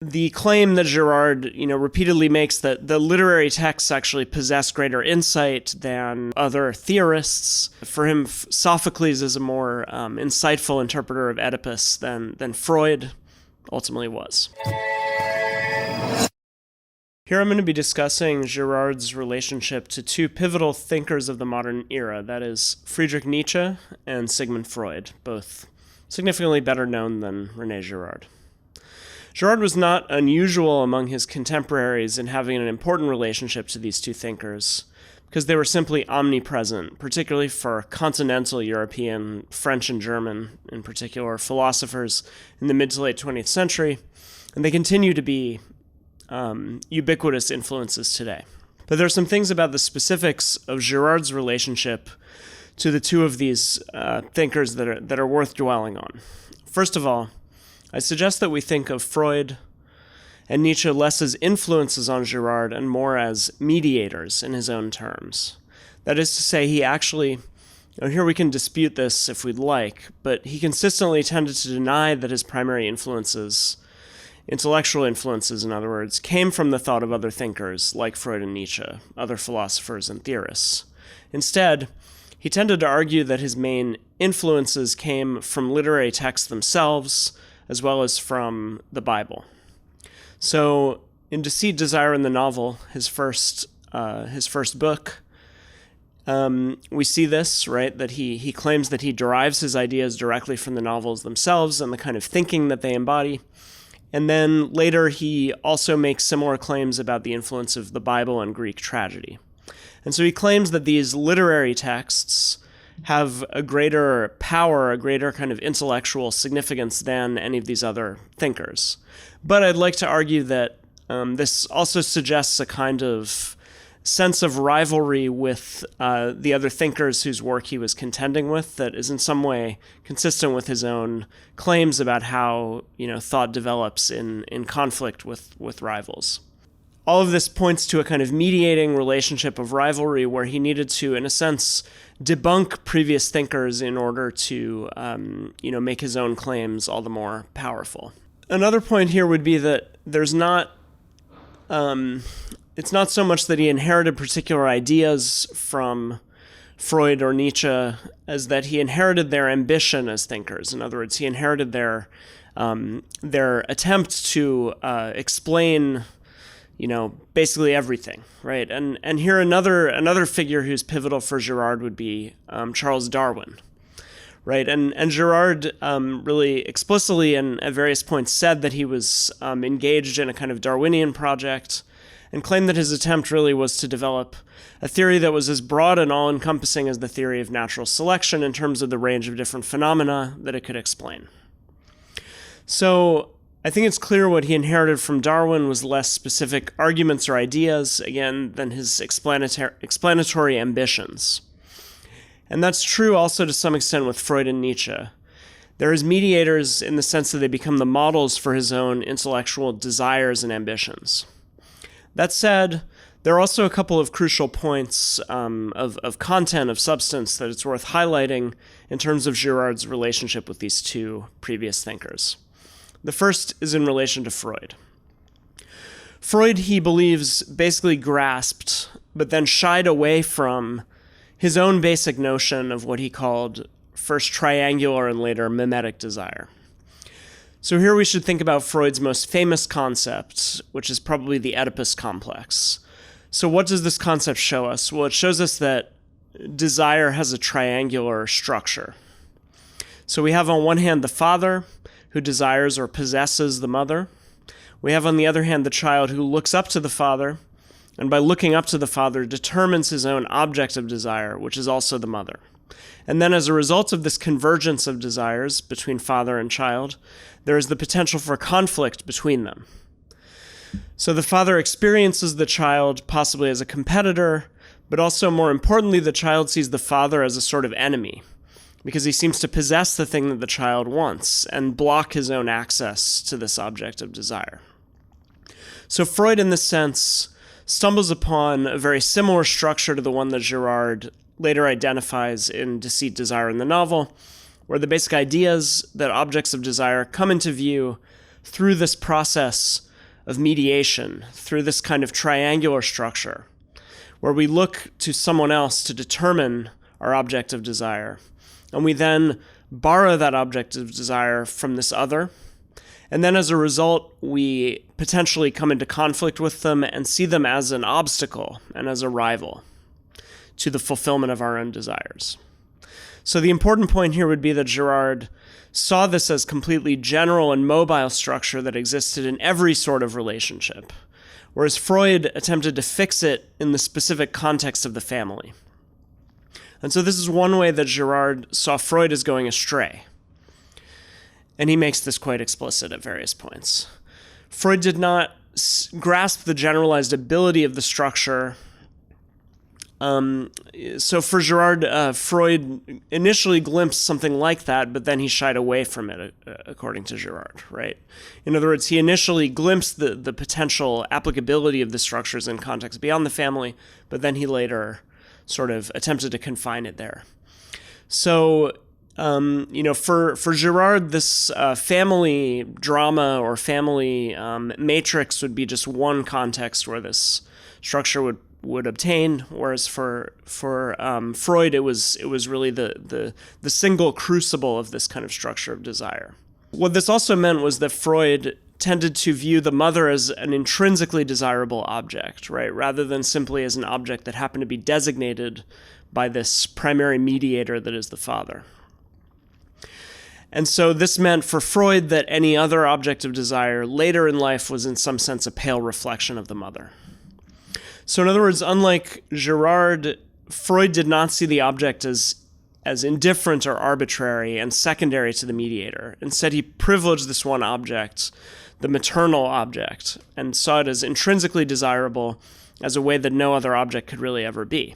the claim that Girard, repeatedly makes that the literary texts actually possess greater insight than other theorists. For him, Sophocles is a more insightful interpreter of Oedipus than Freud ultimately was. Here I'm going to be discussing Girard's relationship to two pivotal thinkers of the modern era, that is, Friedrich Nietzsche and Sigmund Freud, both significantly better known than René Girard. Girard was not unusual among his contemporaries in having an important relationship to these two thinkers, because they were simply omnipresent, particularly for continental European, French and German in particular, philosophers in the mid to late 20th century, and they continue to be ubiquitous influences today. But there are some things about the specifics of Girard's relationship to the two of these thinkers that are worth dwelling on. First of all, I suggest that we think of Freud and Nietzsche less as influences on Girard and more as mediators in his own terms. That is to say, he actually, here we can dispute this if we'd like, but he consistently tended to deny that his primary influences, intellectual influences in other words, came from the thought of other thinkers like Freud and Nietzsche, other philosophers and theorists. Instead, he tended to argue that his main influences came from literary texts themselves, as well as from the Bible. So, in Deceit, Desire, and the Novel, his first book, we see this, right? That he claims that he derives his ideas directly from the novels themselves and the kind of thinking that they embody. And then later, he also makes similar claims about the influence of the Bible and Greek tragedy. And so he claims that these literary texts have a greater power, a greater kind of intellectual significance than any of these other thinkers. But I'd like to argue that this also suggests a kind of sense of rivalry with the other thinkers whose work he was contending with that is in some way consistent with his own claims about how, thought develops in conflict with rivals. All of this points to a kind of mediating relationship of rivalry where he needed to, in a sense, debunk previous thinkers in order to, make his own claims all the more powerful. Another point here would be that there's not, it's not so much that he inherited particular ideas from Freud or Nietzsche as that he inherited their ambition as thinkers. In other words, he inherited their attempt to explain basically everything, right? And here another figure who's pivotal for Girard would be Charles Darwin, right? And Girard really explicitly and at various points said that he was engaged in a kind of Darwinian project and claimed that his attempt really was to develop a theory that was as broad and all-encompassing as the theory of natural selection in terms of the range of different phenomena that it could explain. So I think it's clear what he inherited from Darwin was less specific arguments or ideas, again, than his explanatory ambitions. And that's true also to some extent with Freud and Nietzsche. They're his mediators in the sense that they become the models for his own intellectual desires and ambitions. That said, there are also a couple of crucial points of content, of substance, that it's worth highlighting in terms of Girard's relationship with these two previous thinkers. The first is in relation to Freud. Freud, he believes, basically grasped, but then shied away from his own basic notion of what he called first triangular and later mimetic desire. So here we should think about Freud's most famous concept, which is probably the Oedipus complex. So what does this concept show us? Well, it shows us that desire has a triangular structure. So we have on one hand the father, who desires or possesses the mother. We have on the other hand the child who looks up to the father, and by looking up to the father determines his own object of desire, which is also the mother. And then as a result of this convergence of desires between father and child, there is the potential for conflict between them. So the father experiences the child possibly as a competitor, but also more importantly, the child sees the father as a sort of enemy, because he seems to possess the thing that the child wants and block his own access to this object of desire. So Freud, in this sense, stumbles upon a very similar structure to the one that Girard later identifies in Deceit, Desire, and the Novel, where the basic idea is that objects of desire come into view through this process of mediation through this kind of triangular structure, where we look to someone else to determine our object of desire, and we then borrow that object of desire from this other, and then as a result, we potentially come into conflict with them and see them as an obstacle and as a rival to the fulfillment of our own desires. So the important point here would be that Girard saw this as completely general and mobile structure that existed in every sort of relationship, whereas Freud attempted to fix it in the specific context of the family. And so this is one way that Girard saw Freud as going astray. And he makes this quite explicit at various points. Freud did not grasp the generalized ability of the structure. So for Girard, Freud initially glimpsed something like that, but then he shied away from it, according to Girard, right? In other words, he initially glimpsed the potential applicability of the structures in context beyond the family, but then he later sort of attempted to confine it there. So, for Girard, this family drama or family matrix would be just one context where this structure would obtain, whereas for Freud, it was really the single crucible of this kind of structure of desire. What this also meant was that Freud tended to view the mother as an intrinsically desirable object, right, rather than simply as an object that happened to be designated by this primary mediator that is the father. And so this meant for Freud that any other object of desire later in life was in some sense a pale reflection of the mother. So in other words, unlike Girard, Freud did not see the object as indifferent or arbitrary and secondary to the mediator. Instead, he privileged this one object, the maternal object, and saw it as intrinsically desirable as a way that no other object could really ever be.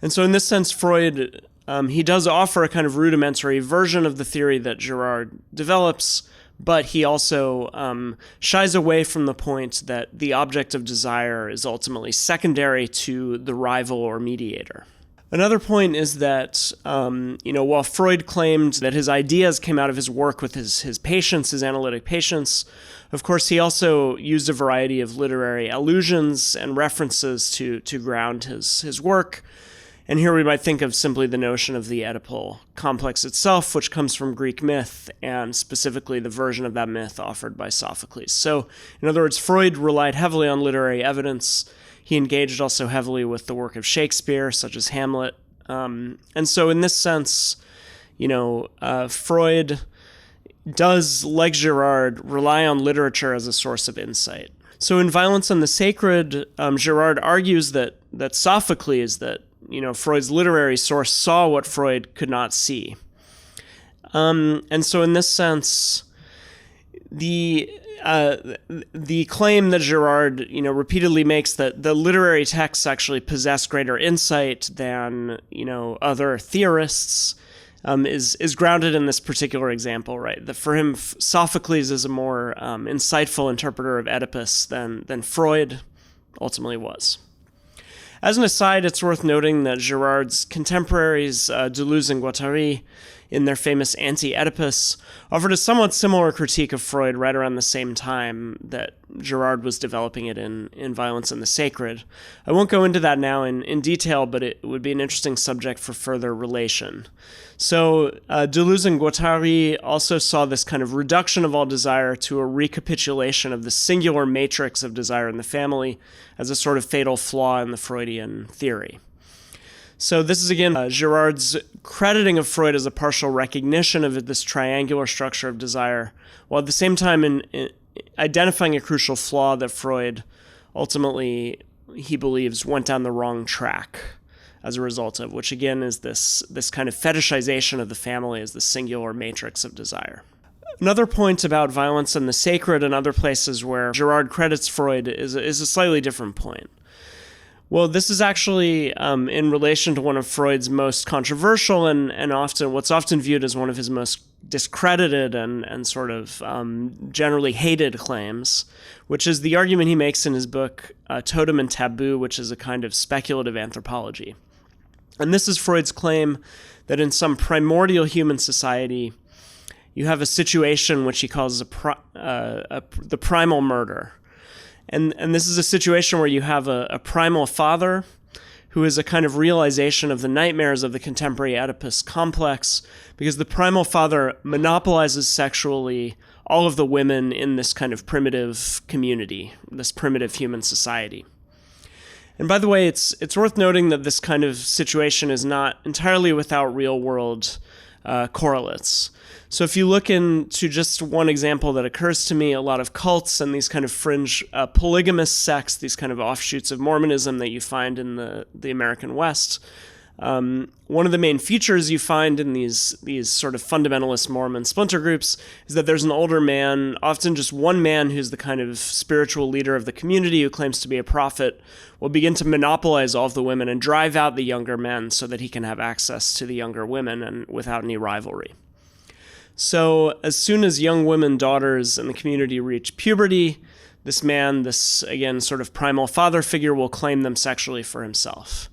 And so in this sense, Freud, he does offer a kind of rudimentary version of the theory that Girard develops, but he also shies away from the point that the object of desire is ultimately secondary to the rival or mediator. Another point is that, while Freud claimed that his ideas came out of his work with his patients, his analytic patients, of course, he also used a variety of literary allusions and references to ground his work. And here we might think of simply the notion of the Oedipal complex itself, which comes from Greek myth, and specifically the version of that myth offered by Sophocles. So, in other words, Freud relied heavily on literary evidence. He engaged also heavily with the work of Shakespeare, such as Hamlet. And so in this sense, Freud does, like Girard, rely on literature as a source of insight. So in Violence and the Sacred, Girard argues that Sophocles, that Freud's literary source, saw what Freud could not see. And so in this sense, the claim that Girard, repeatedly makes that the literary texts actually possess greater insight than, other theorists, is grounded in this particular example, right? That for him, Sophocles is a more insightful interpreter of Oedipus than Freud ultimately was. As an aside, it's worth noting that Girard's contemporaries, Deleuze and Guattari, in their famous Anti-Oedipus, offered a somewhat similar critique of Freud right around the same time that Girard was developing it in Violence and the Sacred. I won't go into that now in detail, but it would be an interesting subject for further relation. So Deleuze and Guattari also saw this kind of reduction of all desire to a recapitulation of the singular matrix of desire in the family as a sort of fatal flaw in the Freudian theory. So this is, again, Girard's crediting of Freud as a partial recognition of this triangular structure of desire, while at the same time in identifying a crucial flaw that Freud ultimately, he believes, went down the wrong track as a result of, which again is this kind of fetishization of the family as the singular matrix of desire. Another point about Violence and the Sacred and other places where Girard credits Freud is a slightly different point. Well, this is actually in relation to one of Freud's most controversial and often what's often viewed as one of his most discredited and sort of generally hated claims, which is the argument he makes in his book Totem and Taboo, which is a kind of speculative anthropology. And this is Freud's claim that in some primordial human society, you have a situation which he calls the primal murder. And this is a situation where you have a primal father who is a kind of realization of the nightmares of the contemporary Oedipus complex, because the primal father monopolizes sexually all of the women in this kind of primitive community, this primitive human society. And by the way, it's worth noting that this kind of situation is not entirely without real-world correlates. So if you look into just one example that occurs to me, a lot of cults and these kind of fringe polygamous sects, these kind of offshoots of Mormonism that you find in the American West, one of the main features you find in these sort of fundamentalist Mormon splinter groups is that there's an older man, often just one man who's the kind of spiritual leader of the community who claims to be a prophet, will begin to monopolize all of the women and drive out the younger men so that he can have access to the younger women and without any rivalry. So as soon as young women, daughters in the community reach puberty, this man, this, again, sort of primal father figure, will claim them sexually for himself.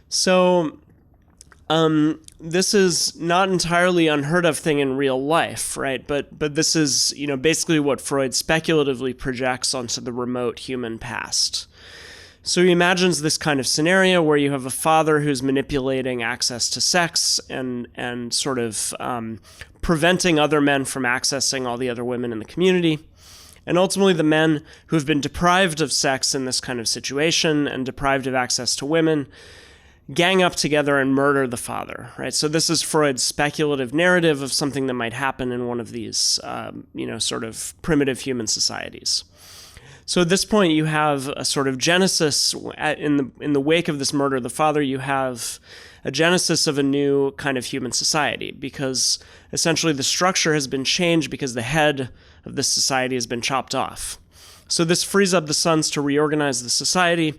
So this is not entirely unheard of thing in real life, right? But this is, basically what Freud speculatively projects onto the remote human past. So he imagines this kind of scenario where you have a father who's manipulating access to sex and sort of preventing other men from accessing all the other women in the community. And ultimately the men who have been deprived of sex in this kind of situation and deprived of access to women gang up together and murder the father, right? So this is Freud's speculative narrative of something that might happen in one of these, sort of primitive human societies. So at this point, you have a sort of genesis in the wake of this murder of the father. You have a genesis of a new kind of human society, because essentially the structure has been changed because the head of this society has been chopped off. So this frees up the sons to reorganize the society,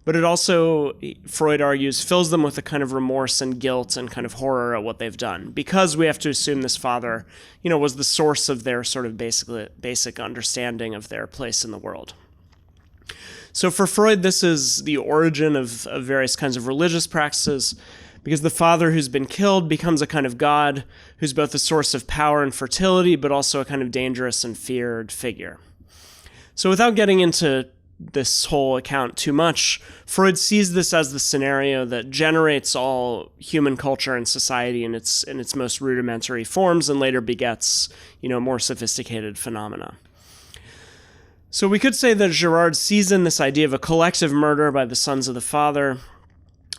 but it also, Freud argues, fills them with a kind of remorse and guilt and kind of horror at what they've done, because we have to assume this father, was the source of their sort of basic understanding of their place in the world. So for Freud, this is the origin of various kinds of religious practices, because the father who's been killed becomes a kind of god who's both a source of power and fertility, but also a kind of dangerous and feared figure. So without getting into this whole account too much, Freud sees this as the scenario that generates all human culture and society in its most rudimentary forms and later begets, more sophisticated phenomena. So we could say that Girard sees in this idea of a collective murder by the sons of the father,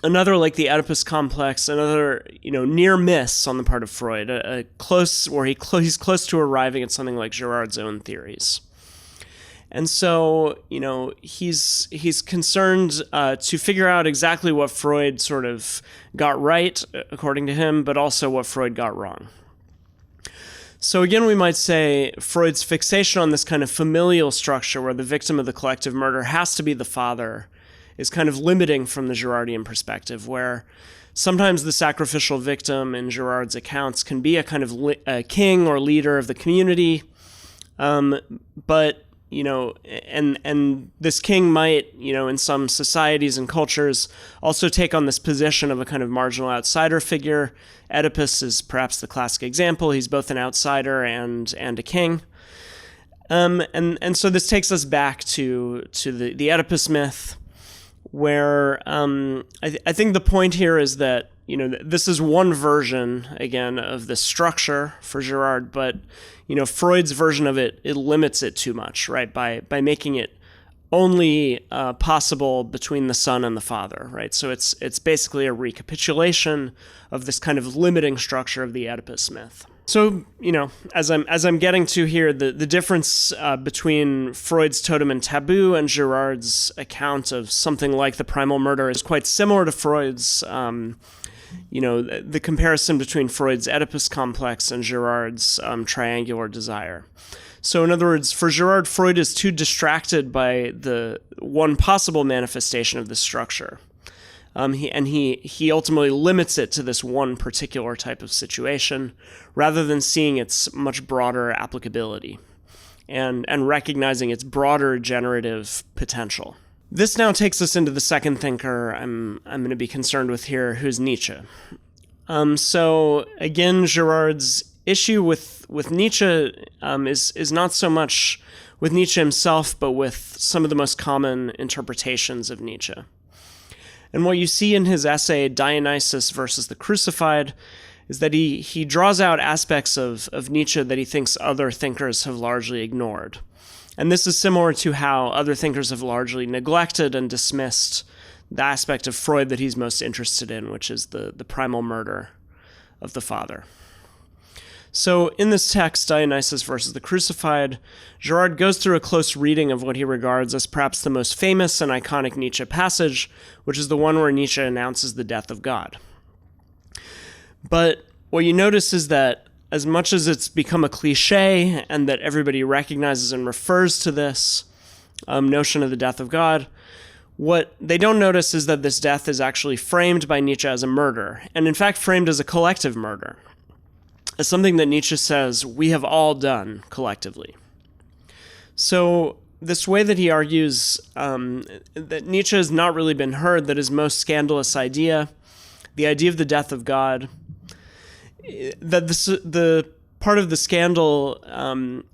another like the Oedipus complex, another, near miss on the part of Freud, he's close to arriving at something like Girard's own theories. And so, he's concerned to figure out exactly what Freud sort of got right, according to him, but also what Freud got wrong. So again, we might say Freud's fixation on this kind of familial structure where the victim of the collective murder has to be the father is kind of limiting from the Girardian perspective, where sometimes the sacrificial victim in Girard's accounts can be a kind of a king or leader of the community, but and this king might, in some societies and cultures, also take on this position of a kind of marginal outsider figure. Oedipus is perhaps the classic example. He's both an outsider and a king. And so this takes us back to the Oedipus myth, where I think the point here is that, this is one version, again, of the structure for Girard, but, Freud's version of it limits it too much, right, by making it only possible between the son and the father, right? So it's basically a recapitulation of this kind of limiting structure of the Oedipus myth. So, as I'm getting to here, the difference between Freud's totem and taboo and Girard's account of something like the primal murder is quite similar to Freud's, the comparison between Freud's Oedipus complex and Girard's triangular desire. So in other words, for Girard, Freud is too distracted by the one possible manifestation of this structure. He ultimately limits it to this one particular type of situation, rather than seeing its much broader applicability and recognizing its broader generative potential. This now takes us into the second thinker I'm going to be concerned with here, who's Nietzsche. So again, Girard's issue with Nietzsche is not so much with Nietzsche himself, but with some of the most common interpretations of Nietzsche. And what you see in his essay, Dionysus versus the Crucified, is that he draws out aspects of Nietzsche that he thinks other thinkers have largely ignored. And this is similar to how other thinkers have largely neglected and dismissed the aspect of Freud that he's most interested in, which is the primal murder of the father. So in this text, Dionysus versus the Crucified, Girard goes through a close reading of what he regards as perhaps the most famous and iconic Nietzsche passage, which is the one where Nietzsche announces the death of God. But what you notice is that as much as it's become a cliche and that everybody recognizes and refers to this notion of the death of God, what they don't notice is that this death is actually framed by Nietzsche as a murder, and in fact framed as a collective murder, as something that Nietzsche says we have all done collectively. So this way that he argues that Nietzsche has not really been heard, that his most scandalous idea, the idea of the death of God, that the part of the scandal,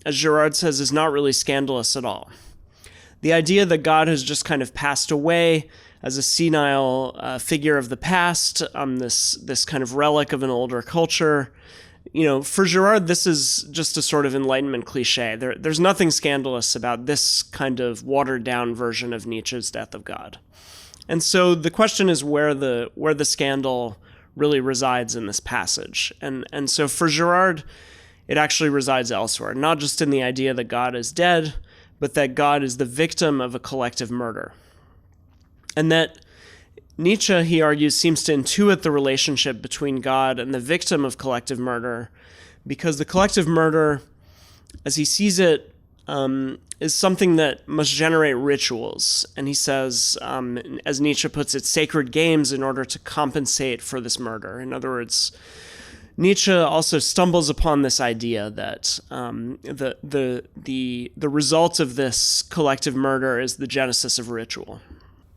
as Girard says, is not really scandalous at all. The idea that God has just kind of passed away as a senile figure of the past, this kind of relic of an older culture. For Girard, this is just a sort of Enlightenment cliche. There's nothing scandalous about this kind of watered-down version of Nietzsche's death of God. And so the question is where the scandal really resides in this passage. And so for Girard, it actually resides elsewhere, not just in the idea that God is dead, but that God is the victim of a collective murder. And that Nietzsche, he argues, seems to intuit the relationship between God and the victim of collective murder, because the collective murder, as he sees it, is something that must generate rituals. And he says, as Nietzsche puts it, sacred games in order to compensate for this murder. In other words, Nietzsche also stumbles upon this idea that the result of this collective murder is the genesis of ritual.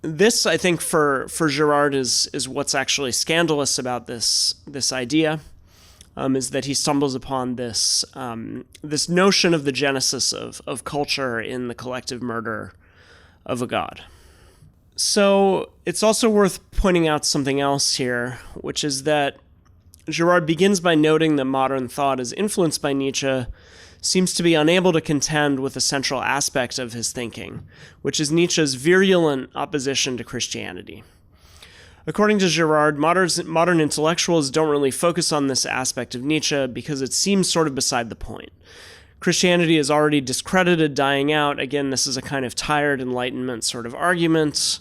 This, I think, for Girard is what's actually scandalous about this idea, is that he stumbles upon this notion of the genesis of culture in the collective murder of a god. So it's also worth pointing out something else here, which is that Girard begins by noting that modern thought is influenced by Nietzsche, seems to be unable to contend with a central aspect of his thinking, which is Nietzsche's virulent opposition to Christianity. According to Girard, modern intellectuals don't really focus on this aspect of Nietzsche because it seems sort of beside the point. Christianity is already discredited, dying out. Again, this is a kind of tired Enlightenment sort of argument.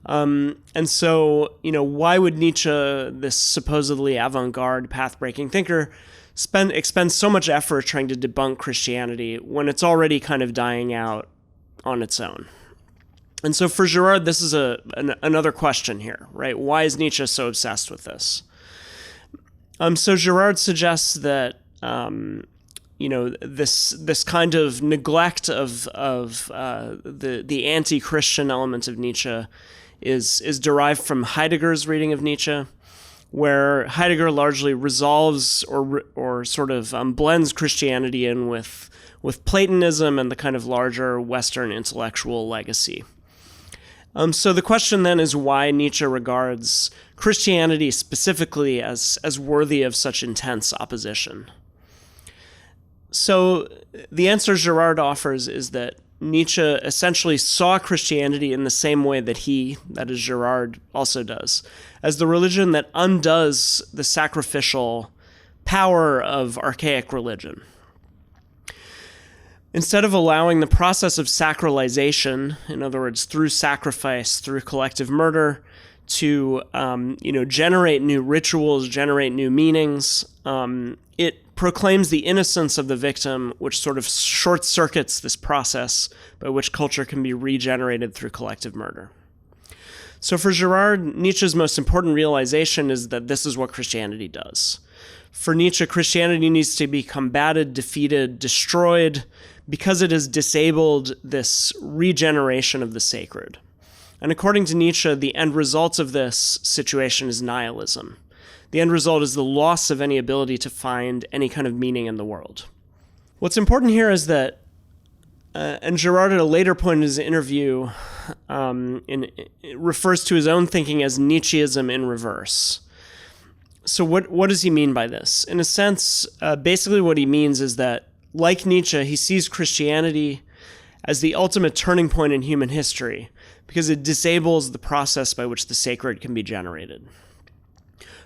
And so, why would Nietzsche, this supposedly avant-garde, path-breaking thinker, expend so much effort trying to debunk Christianity when it's already kind of dying out on its own? And so for Girard, this is another question here, right? Why is Nietzsche so obsessed with this? So Girard suggests that this kind of neglect of the anti-Christian element of Nietzsche is derived from Heidegger's reading of Nietzsche, where Heidegger largely resolves or sort of blends Christianity in with Platonism and the kind of larger Western intellectual legacy. So the question then is why Nietzsche regards Christianity specifically as worthy of such intense opposition. So the answer Girard offers is that Nietzsche essentially saw Christianity in the same way that that is Girard, also does, as the religion that undoes the sacrificial power of archaic religion. Instead of allowing the process of sacralization, in other words, through sacrifice, through collective murder, to generate new rituals, generate new meanings, it proclaims the innocence of the victim, which sort of short-circuits this process by which culture can be regenerated through collective murder. So for Girard, Nietzsche's most important realization is that this is what Christianity does. For Nietzsche, Christianity needs to be combated, defeated, destroyed, because it has disabled this regeneration of the sacred. And according to Nietzsche, the end result of this situation is nihilism. The end result is the loss of any ability to find any kind of meaning in the world. What's important here is that, and Girard at a later point in his interview refers to his own thinking as Nietzscheism in reverse. So what does he mean by this? In a sense, basically what he means is that, like Nietzsche, he sees Christianity as the ultimate turning point in human history because it disables the process by which the sacred can be generated.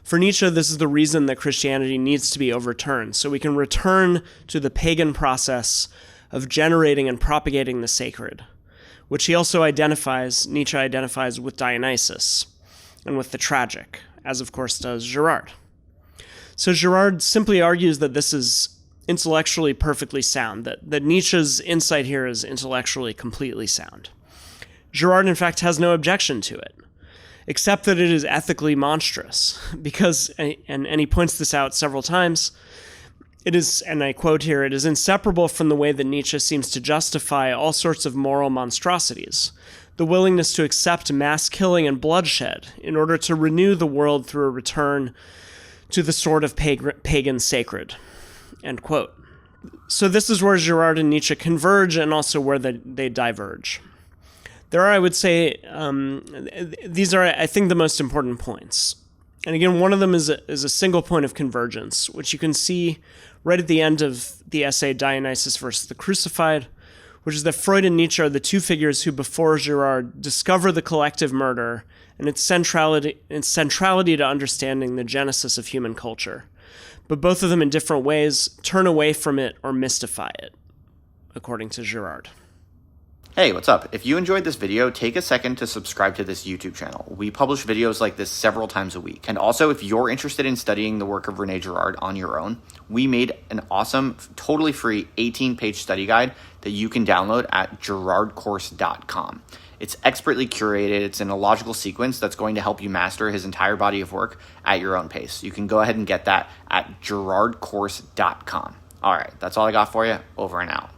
For Nietzsche, this is the reason that Christianity needs to be overturned, so we can return to the pagan process of generating and propagating the sacred, which he also Nietzsche identifies with Dionysus and with the tragic, as of course does Girard. So Girard simply argues that this is intellectually perfectly sound, that Nietzsche's insight here is intellectually completely sound. Girard, in fact, has no objection to it, except that it is ethically monstrous, because, and he points this out several times, it is, and I quote here, "It is inseparable from the way that Nietzsche seems to justify all sorts of moral monstrosities, the willingness to accept mass killing and bloodshed in order to renew the world through a return to the sort of pagan sacred." End quote. So this is where Girard and Nietzsche converge and also where they diverge. There are, I would say, these are, I think, the most important points. And again, one of them is a single point of convergence, which you can see right at the end of the essay Dionysus versus the Crucified, which is that Freud and Nietzsche are the two figures who, before Girard, discover the collective murder and its centrality to understanding the genesis of human culture. But both of them, in different ways, turn away from it or mystify it, according to Girard. Hey, what's up? If you enjoyed this video, take a second to subscribe to this YouTube channel. We publish videos like this several times a week. And also, if you're interested in studying the work of René Girard on your own, we made an awesome, totally free 18-page study guide that you can download at girardcourse.com. It's expertly curated. It's in a logical sequence that's going to help you master his entire body of work at your own pace. You can go ahead and get that at girardcourse.com. All right, that's all I got for you. Over and out.